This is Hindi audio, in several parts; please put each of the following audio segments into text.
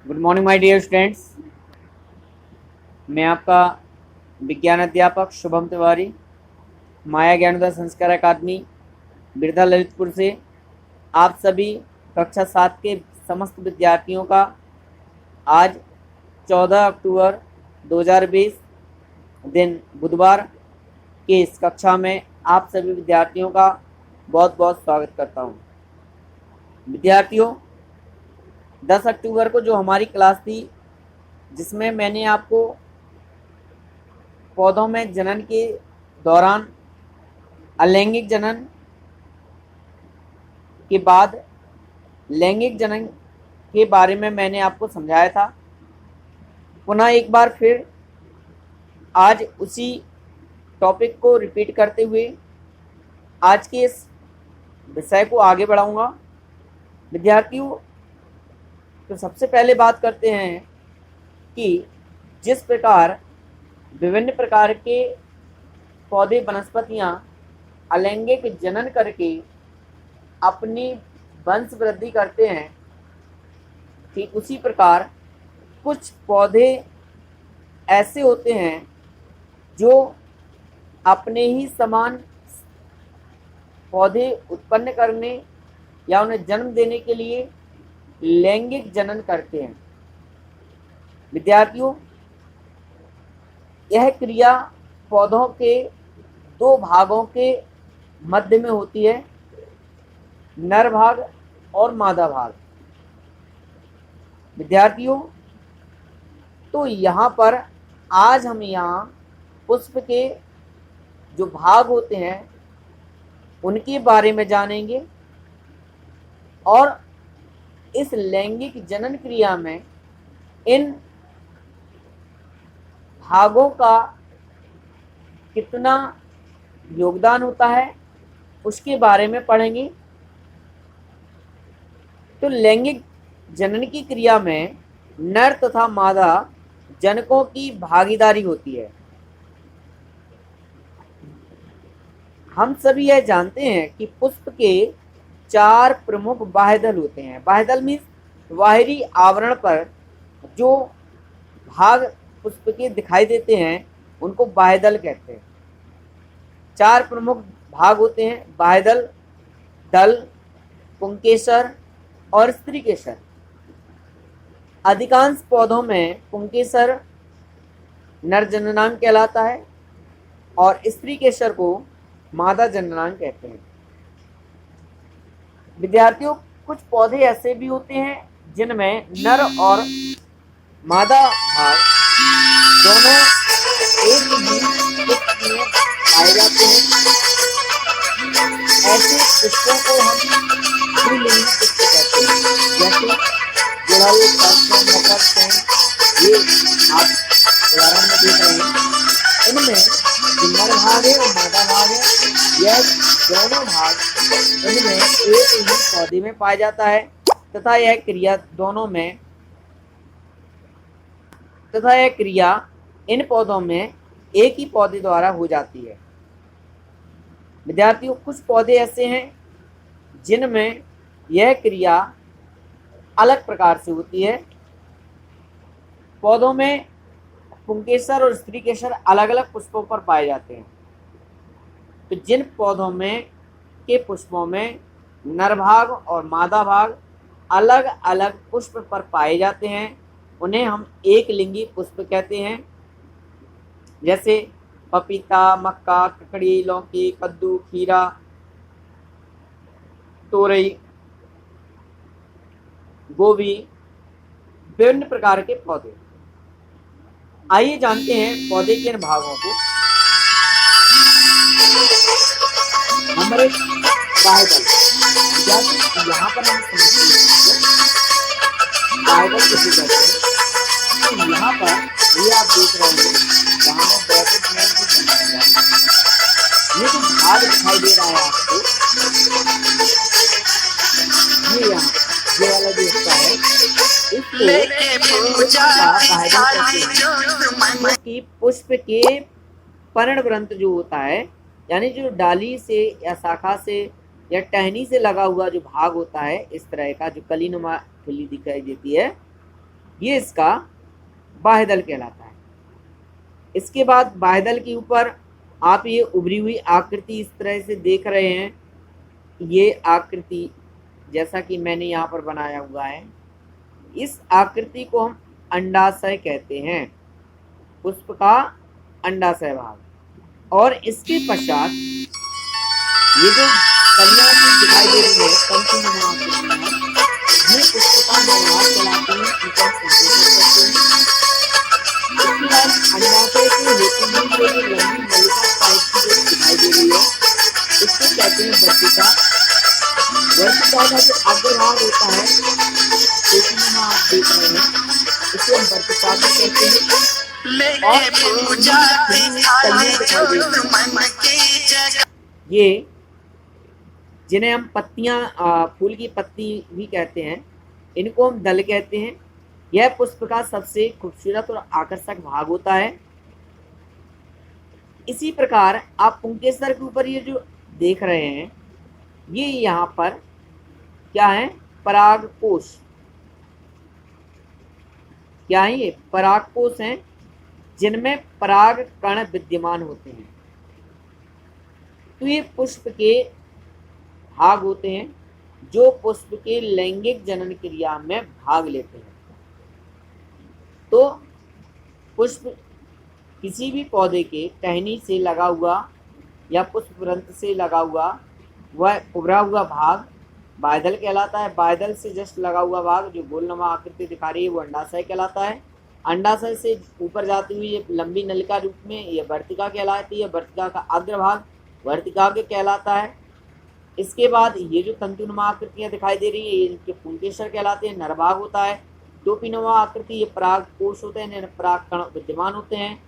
Good morning my dear students. मैं आपका विज्ञान अध्यापक शुभम तिवारी, माया ज्ञानोदय संस्कार अकादमी बिरधा ललितपुर से आप सभी कक्षा 7 के समस्त विद्यार्थियों का आज 14 अक्टूबर 2020 दिन बुधवार के इस कक्षा में आप सभी विद्यार्थियों का बहुत बहुत स्वागत करता हूं। विद्यार्थियों, 10 अक्टूबर को जो हमारी क्लास थी जिसमें मैंने आपको पौधों में जनन के दौरान अलैंगिक जनन के बाद लैंगिक जनन के बारे में मैंने आपको समझाया था। पुनः एक बार फिर आज उसी टॉपिक को रिपीट करते हुए आज के इस विषय को आगे बढ़ाऊंगा। विद्यार्थियों, तो सबसे पहले बात करते हैं कि जिस प्रकार विभिन्न प्रकार के पौधे वनस्पतियां अलैंगिक जनन करके अपनी वंश वृद्धि करते हैं, ठीक उसी प्रकार कुछ पौधे ऐसे होते हैं जो अपने ही समान पौधे उत्पन्न करने या उन्हें जन्म देने के लिए लैंगिक जनन करते हैं। विद्यार्थियों, यह क्रिया पौधों के दो भागों के मध्य में होती है, नर भाग और मादा भाग। विद्यार्थियों, तो यहाँ पर आज हम यहाँ पुष्प के जो भाग होते हैं उनके बारे में जानेंगे और इस लैंगिक जनन क्रिया में इन भागों का कितना योगदान होता है उसके बारे में पढ़ेंगे। तो लैंगिक जनन की क्रिया में नर तथा मादा जनकों की भागीदारी होती है। हम सभी यह जानते हैं कि पुष्प के 4 प्रमुख बाह्यदल होते हैं। बाह्यदल मीन्स बाहरी आवरण पर जो भाग पुष्प के दिखाई देते हैं उनको बाह्यदल कहते हैं। 4 प्रमुख भाग होते हैं: बाह्यदल, दल, पुंकेसर और स्त्रीकेसर। अधिकांश पौधों में पुंकेसर नर जननांग कहलाता है और स्त्रीकेसर को मादा जननांग कहते हैं। विद्यार्थियों, कुछ पौधे ऐसे भी होते हैं जिनमें नर और मादा भाग दोनों एक ही पुष्प में पाए जाते हैं। ऐसे पुष्पों को हम द्विलिंगी पुष्प कहते हैं, जैसे गुड़हल, सरसों, मकर, सेम। ये आप उदाहरण में देख रहे हैं। इनमें जो नर भाग है और मादा भाग है, यह दोनों भाग इनमें एक ही पौधे में पाया जाता है तथा यह क्रिया इन पौधों में एक ही पौधे द्वारा हो जाती है। विद्यार्थियों, कुछ पौधे ऐसे हैं जिनमें यह क्रिया अलग प्रकार से होती है। पौधों में पुंकेसर और स्त्रीकेसर अलग अलग पुष्पों पर पाए जाते हैं। तो जिन पौधों में के पुष्पों में नर भाग और मादा भाग अलग अलग पुष्प पर पाए जाते हैं उन्हें हम एक लिंगी पुष्प कहते हैं। जैसे पपीता, मक्का, ककड़ी, लौकी, कद्दू, खीरा, तोरई, गोभी, विभिन्न प्रकार के पौधे। आइए जानते हैं पौधे के इन भागों को। नंबर 1, बाह्यदल। यहाँ पर हम समझते हैं बाह्यदल किसे कहते हैं। तो यहाँ पर ये आप देख रहे हैं, जहाँ मैं ब्रैकेट में भी बनाया ये जो भाग दिखाई दे रहा है आपको, ये यहाँ ये वाला जो हिस्सा है इसको पुष्प के पर्णवृंत जो होता है, यानी जो डाली से या शाखा से या टहनी से लगा हुआ जो भाग होता है, इस तरह का जो कलीनुमा खिल्ली दिखाई देती है, ये इसका बाह्यदल कहलाता है। इसके बाद बाह्यदल के ऊपर आप ये उभरी हुई आकृति इस तरह से देख रहे हैं। ये आकृति जैसा कि मैंने यहाँ पर बनाया हुआ है, इस आकृति को हम अंडाशय कहते हैं, पुष्प का अंडाशय भाग। और इसके पश्चात ये जो कलियां दिखाई दे रही है तंतुनुमा आकृति में, ये पुष्प का निर्माण कहलाते हैं, इनका संश्लेषण करते हैं। इसके बाद अंडाशय से होती हुई जो लंबी नलिका टाइप की जो दिखाई दे रही है, इसको कहते हैं वर्तिका। वर्तिका का जो अग्रभाग होता है, तंतुनुमा आप देख रहे हैं, इसे हम वर्तिका भी कहते हैं। ये जिन्हें हम पत्तियां फूल की पत्ती भी कहते हैं, इनको हम दल कहते हैं। यह पुष्प का सबसे खूबसूरत और आकर्षक भाग होता है। इसी प्रकार आप पुंकेसर के ऊपर ये जो देख रहे हैं, ये यहाँ पर क्या है, परागकोश। क्या है ये? परागकोश हैं, जिनमें पराग कण विद्यमान होते हैं। तो ये पुष्प के भाग होते हैं जो पुष्प के लैंगिक जनन क्रिया में भाग लेते हैं। तो पुष्प किसी भी पौधे के टहनी से लगा हुआ या पुष्प वृंत से लगा हुआ वह उभरा हुआ भाग बाह्यदल कहलाता है। बाह्यदल से जस्ट लगा हुआ भाग जो गोलनुमा आकृति दिखा रही है वो अंडाशय कहलाता है। अंडाशय से ऊपर जाती हुई ये लंबी नलिका रूप में ये वर्तिका कहलाती है। वर्तिका का अग्रभाग वर्तिका के कहलाता है। इसके बाद ये जो तंतुनुमा आकृतियां दिखाई दे रही है ये इनके पुंकेसर कहलाते हैं, नरभाग होता है। टोपीनुमा आकृति ये परागकोश होते हैं, पराग कण विद्यमान होते हैं।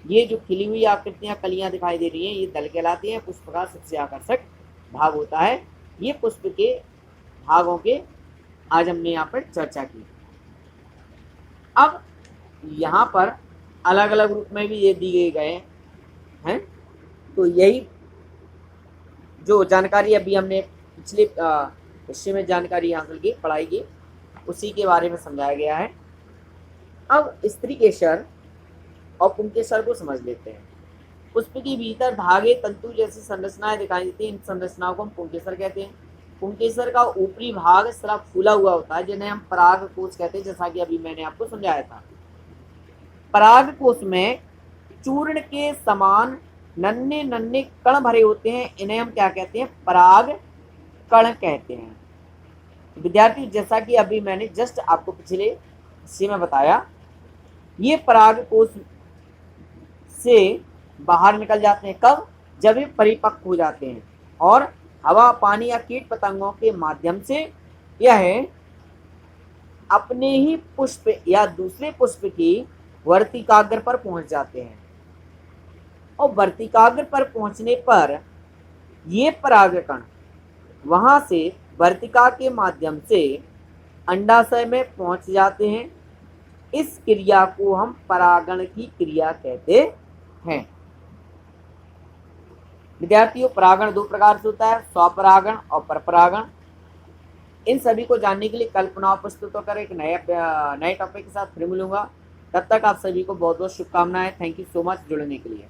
ये जो खिली हुई आकृतियां कलियां दिखाई दे रही हैं ये दल कहलाती हैं। पुष्प का सबसे आकर्षक भाग होता है। ये पुष्प के भागों के आज हमने यहाँ पर चर्चा की। अब यहाँ पर अलग अलग रूप में भी ये दिए गए हैं। तो यही जो जानकारी अभी हमने पिछले हिस्से में जानकारी हासिल की पढ़ाई की, उसी के बारे में समझाया गया है। अब स्त्री केसर और पुंकेसर को समझ लेते हैं। पुष्प के भीतर धागे तंतु जैसी संरचनाएं दिखाई देती हैं, इन संरचनाओं को हम पुंकेसर कहते हैं। पुंकेसर का ऊपरी भाग सिर्फ फूला हुआ होता है, जिन्हें हम परागकोश कहते हैं, जैसा कि अभी मैंने आपको समझाया था। परागकोश में चूर्ण के समान नन्हे नन्हे कण भरे होते हैं, इन्हें हम क्या कहते हैं, पराग कण कहते हैं। विद्यार्थी जैसा कि अभी मैंने जस्ट आपको पिछले हिस्से में बताया, ये परागकोश से बाहर निकल जाते हैं। कब? जब ये परिपक्व हो जाते हैं और हवा पानी या कीट पतंगों के माध्यम से यह अपने ही पुष्प या दूसरे पुष्प की वर्तिकाग्र पर पहुंच जाते हैं। और वर्तिकाग्र पर पहुंचने पर ये परागकण वहां से वर्तिका के माध्यम से अंडाशय में पहुंच जाते हैं। इस क्रिया को हम परागण की क्रिया कहते हैं। विद्यार्थियों, परागण दो प्रकार से होता है, स्वपरागण और परपरागण। इन सभी को जानने के लिए कल पुनः प्रस्तुत होकर एक नए टॉपिक के साथ फिर मिलूंगा। तब तक आप सभी को बहुत बहुत शुभकामनाएं। थैंक यू सो मच जुड़ने के लिए।